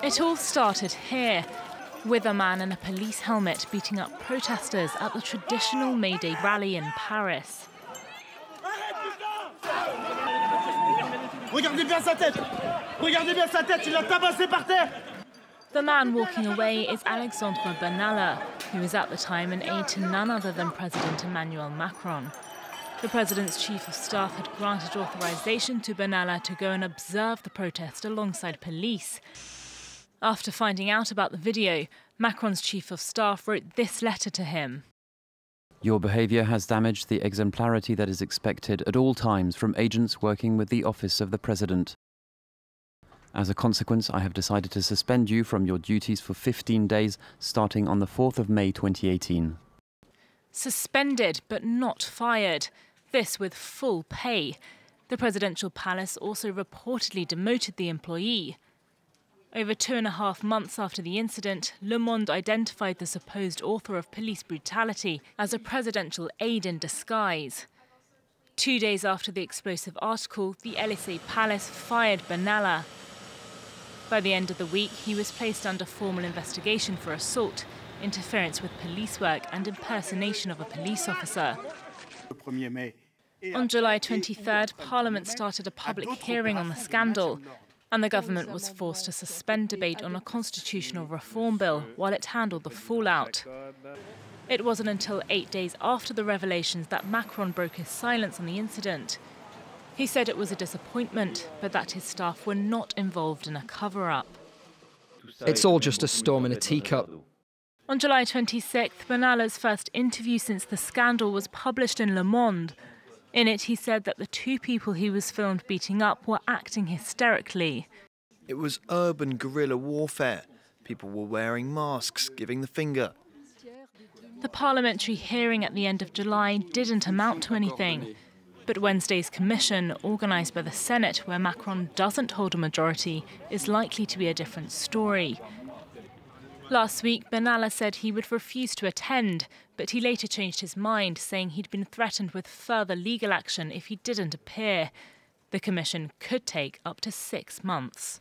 It all started here, with a man in a police helmet beating up protesters at the traditional May Day rally in Paris. Regardez bien sa tête! Regardez bien sa tête, il l'a tabassé par terre! The man walking away is Alexandre Benalla, who was at the time an aide to none other than President Emmanuel Macron. The president's chief of staff had granted authorization to Benalla to go and observe the protest alongside police. After finding out about the video, Macron's chief of staff wrote this letter to him. Your behaviour has damaged the exemplarity that is expected at all times from agents working with the office of the President. As a consequence, I have decided to suspend you from your duties for 15 days, starting on the 4th of May 2018. Suspended, but not fired. This with full pay. The presidential palace also reportedly demoted the employee. Over 2.5 months after the incident, Le Monde identified the supposed author of police brutality as a presidential aide in disguise. 2 days after the explosive article, the Élysée Palace fired Benalla. By the end of the week, he was placed under formal investigation for assault, interference with police work and impersonation of a police officer. On July 23rd, Parliament started a public hearing on the scandal, and the government was forced to suspend debate on a constitutional reform bill while it handled the fallout. It wasn't until 8 days after the revelations that Macron broke his silence on the incident. He said it was a disappointment, but that his staff were not involved in a cover-up. It's all just a storm in a teacup. On July 26th, Benalla's first interview since the scandal was published in Le Monde. In it, he said that the 2 people he was filmed beating up were acting hysterically. It was urban guerrilla warfare. People were wearing masks, giving the finger. The parliamentary hearing at the end of July didn't amount to anything. But Wednesday's commission, organised by the Senate, where Macron doesn't hold a majority, is likely to be a different story. Last week, Benalla said he would refuse to attend, but he later changed his mind, saying he'd been threatened with further legal action if he didn't appear. The commission could take up to 6 months.